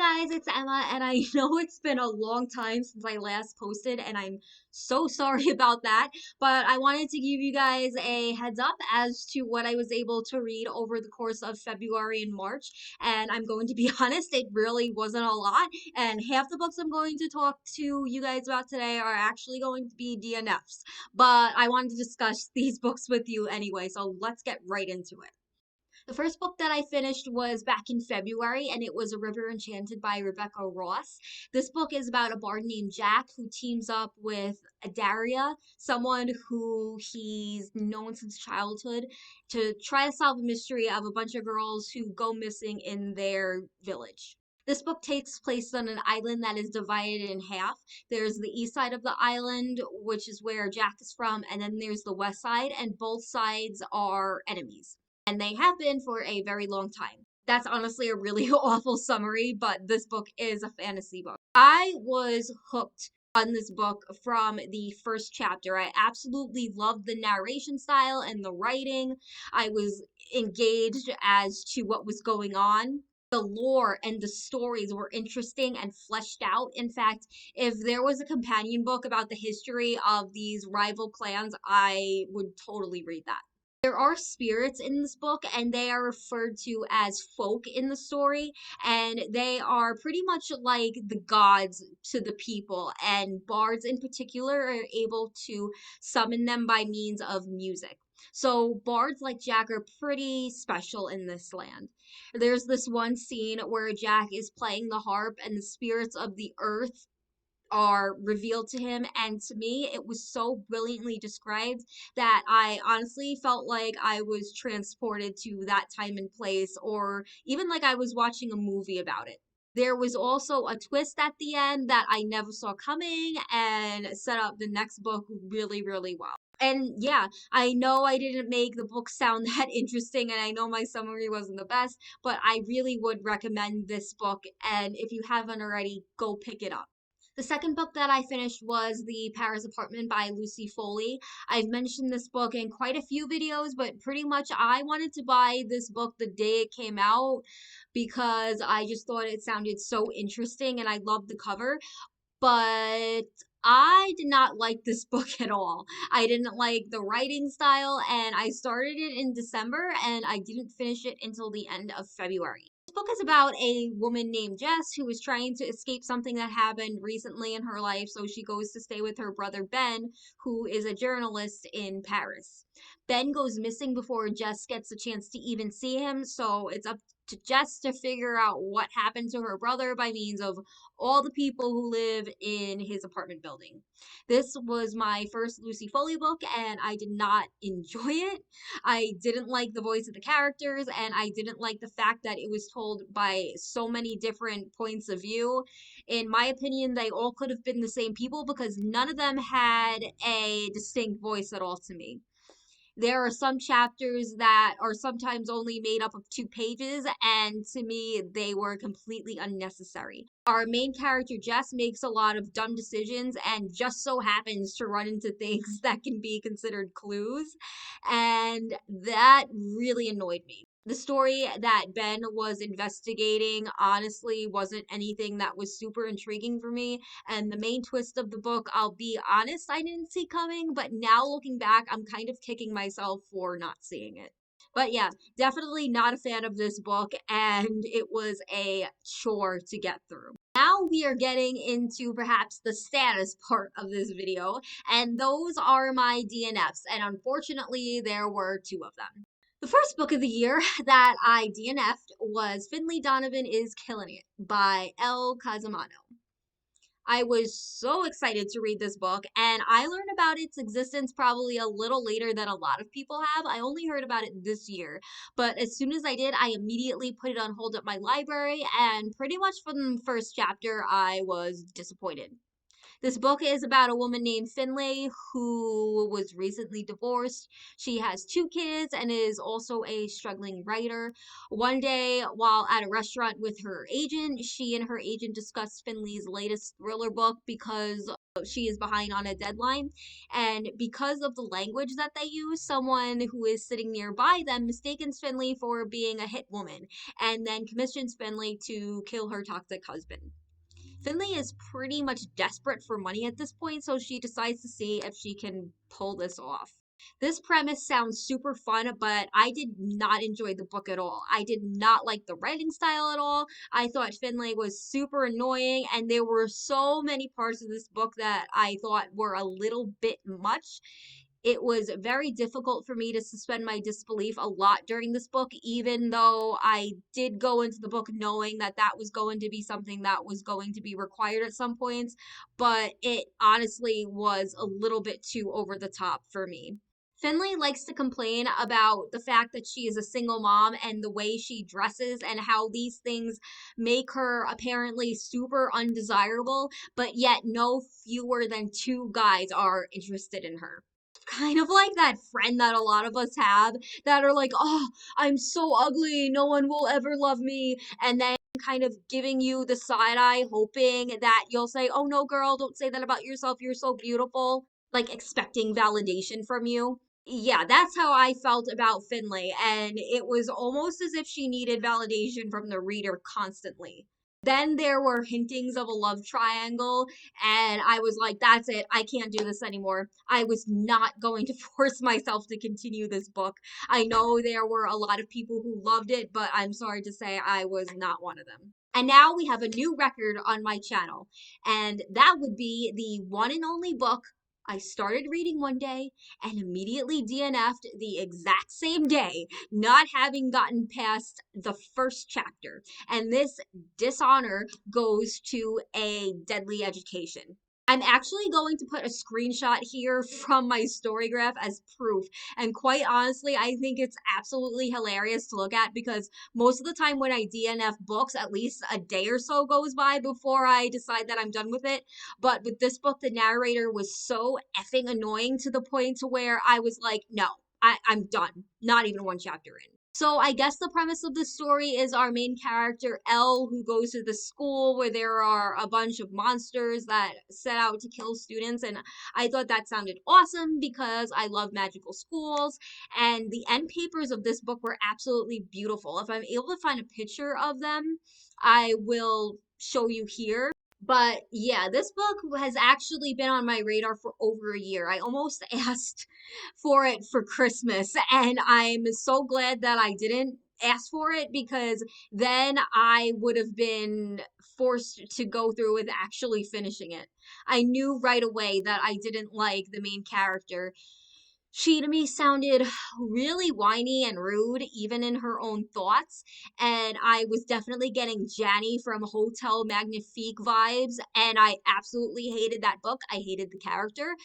guys, it's Emma, and I know it's been a long time since I last posted, and I'm so sorry about that. But I wanted to give you guys a heads up as to what I was able to read over the course of February and March. And I'm going to be honest, it really wasn't a lot. And half the books I'm going to talk to you guys about today are actually going to be DNFs. But I wanted to discuss these books with you anyway, so let's get right into it. The first book that I finished was back in February, and it was A River Enchanted by Rebecca Ross. This book is about a bard named Jack who teams up with Daria, someone who he's known since childhood, to try to solve a mystery of a bunch of girls who go missing in their village. This book takes place on an island that is divided in half. There's the east side of the island, which is where Jack is from, and then there's the west side, and both sides are enemies. And they have been for a very long time. That's honestly a really awful summary, but this book is a fantasy book. I was hooked on this book from the first chapter. I absolutely loved the narration style and the writing. I was engaged as to what was going on. The lore and the stories were interesting and fleshed out. In fact, if there was a companion book about the history of these rival clans, I would totally read that. There are spirits in this book, and they are referred to as folk in the story, and they are pretty much like the gods to the people, and bards in particular are able to summon them by means of music. So bards like Jack are pretty special in this land. There's this one scene where Jack is playing the harp, and the spirits of the earth are revealed to him, and to me it was so brilliantly described that I honestly felt like I was transported to that time and place, or even like I was watching a movie about it. There was also a twist at the end that I never saw coming and set up the next book really well. And yeah, I know I didn't make the book sound that interesting, and I know my summary wasn't the best, but I really would recommend this book, and if you haven't already, go pick it up. The second book that I finished was The Paris Apartment by Lucy Foley. I've mentioned this book in quite a few videos, but pretty much I wanted to buy this book the day it came out because I just thought it sounded so interesting and I loved the cover. But I did not like this book at all. I didn't like the writing style, and I started it in December and I didn't finish it until the end of February. This book is about a woman named Jess who is trying to escape something that happened recently in her life, so she goes to stay with her brother Ben, who is a journalist in Paris. Ben goes missing before Jess gets a chance to even see him, so it's up to Jess to figure out what happened to her brother by means of all the people who live in his apartment building. This was my first Lucy Foley book, and I did not enjoy it. I didn't like the voice of the characters, and I didn't like the fact that it was told by so many different points of view. In my opinion, they all could have been the same people because none of them had a distinct voice at all to me. There are some chapters that are sometimes only made up of 2 pages, and to me, they were completely unnecessary. Our main character, Jess, makes a lot of dumb decisions and just so happens to run into things that can be considered clues, and that really annoyed me. The story that Ben was investigating honestly wasn't anything that was super intriguing for me, and the main twist of the book, I'll be honest, I didn't see coming, but now looking back, I'm kind of kicking myself for not seeing it. But yeah, definitely not a fan of this book, and it was a chore to get through. Now we are getting into perhaps the status part of this video, and those are my DNFs, and unfortunately, there were 2 of them. The first book of the year that I DNF'd was Finley Donovan is Killing It by El Casamano. I was so excited to read this book, and I learned about its existence probably a little later than a lot of people have. I only heard about it this year, but as soon as I did, I immediately put it on hold at my library, and pretty much from the first chapter, I was disappointed. This book is about a woman named Finlay who was recently divorced. She has two kids and is also a struggling writer. One day, while at a restaurant with her agent, she and her agent discussed Finley's latest thriller book because she is behind on a deadline. And because of the language that they use, someone who is sitting nearby them mistakes Finley for being a hit woman and then commissions Finley to kill her toxic husband. Finley is pretty much desperate for money at this point, so she decides to see if she can pull this off. This premise sounds super fun, but I did not enjoy the book at all. I did not like the writing style at all. I thought Finlay was super annoying, and there were so many parts of this book that I thought were a little bit much. It was very difficult for me to suspend my disbelief a lot during this book, even though I did go into the book knowing that that was going to be something that was going to be required at some points, but it honestly was a little bit too over the top for me. Finley likes to complain about the fact that she is a single mom and the way she dresses and how these things make her apparently super undesirable, but yet no fewer than two guys are interested in her. Kind of like that friend that a lot of us have that are like, oh, I'm so ugly, no one will ever love me. And then kind of giving you the side eye, hoping that you'll say, oh no, girl, don't say that about yourself. You're so beautiful. Like expecting validation from you. Yeah, that's how I felt about Finlay. And it was almost as if she needed validation from the reader constantly. Then there were hintings of a love triangle, and I was like, that's it. I can't do this anymore. I was not going to force myself to continue this book. I know there were a lot of people who loved it, but I'm sorry to say I was not one of them. And now we have a new record on my channel, and that would be the one and only book I started reading one day and immediately DNF'd the exact same day, not having gotten past the first chapter. And this dishonor goes to A Deadly Education. I'm actually going to put a screenshot here from my storygraph as proof. And quite honestly, I think it's absolutely hilarious to look at because most of the time when I DNF books, at least a day or so goes by before I decide that I'm done with it. But with this book, the narrator was so effing annoying to the point to where I was like, no, I'm done. Not even one chapter in. So I guess the premise of the story is our main character, Elle, who goes to the school where there are a bunch of monsters that set out to kill students. And I thought that sounded awesome because I love magical schools. And the end papers of this book were absolutely beautiful. If I'm able to find a picture of them, I will show you here. But yeah, this book has actually been on my radar for over a year. I almost asked for it for Christmas, and I'm so glad that I didn't ask for it because then I would have been forced to go through with actually finishing it. I knew right away that I didn't like the main character. She to me sounded really whiny and rude, even in her own thoughts. And I was definitely getting Janny from Hotel Magnifique vibes. And I absolutely hated that book. I hated the character.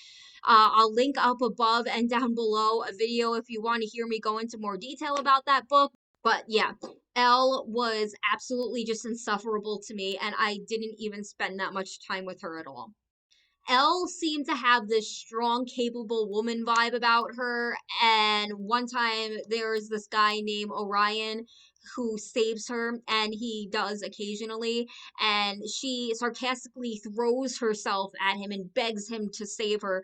I'll link up above and down below a video if you want to hear me go into more detail about that book. But yeah, Elle was absolutely just insufferable to me, and I didn't even spend that much time with her at all. Elle seemed to have this strong, capable woman vibe about her. And one time there's this guy named Orion who saves her, and he does occasionally. And she sarcastically throws herself at him and begs him to save her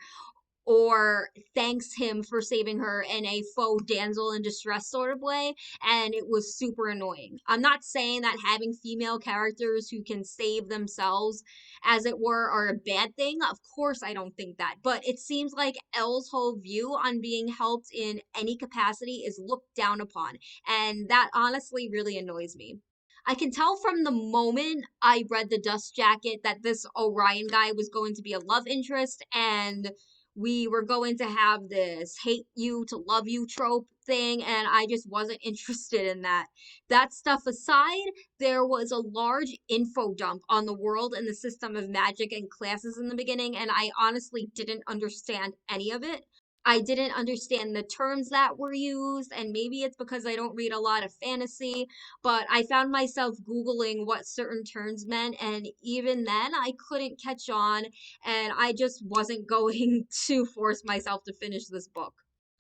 or thanks him for saving her in a faux damsel in distress sort of way, and it was super annoying. I'm not saying that having female characters who can save themselves, as it were, are a bad thing. Of course, I don't think that, but it seems like Elle's whole view on being helped in any capacity is looked down upon, and that honestly really annoys me. I can tell from the moment I read the Dust Jacket that this Orion guy was going to be a love interest, and we were going to have this hate you to love you trope thing, and I just wasn't interested in that. That stuff aside, there was a large info dump on the world and the system of magic and classes in the beginning, and I honestly didn't understand any of it. I didn't understand the terms that were used, and maybe it's because I don't read a lot of fantasy, but I found myself Googling what certain terms meant, and even then I couldn't catch on, and I just wasn't going to force myself to finish this book.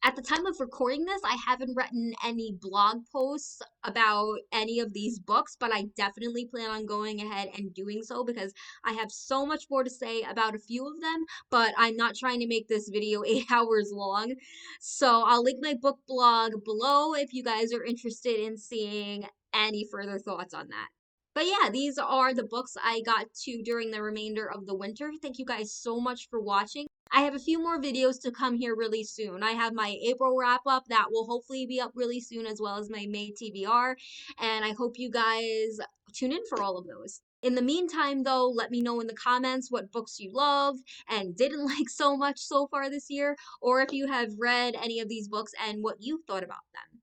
At the time of recording this, I haven't written any blog posts about any of these books, but I definitely plan on going ahead and doing so because I have so much more to say about a few of them, but I'm not trying to make this video 8 hours long. So I'll link my book blog below if you guys are interested in seeing any further thoughts on that. But yeah, these are the books I got to during the remainder of the winter. Thank you guys so much for watching. I have a few more videos to come here really soon. I have my April wrap up that will hopefully be up really soon, as well as my May TBR, and I hope you guys tune in for all of those. In the meantime, though, let me know in the comments what books you love and didn't like so much so far this year, or if you have read any of these books and what you thought about them.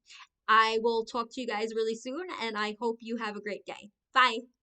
I will talk to you guys really soon, and I hope you have a great day. Bye.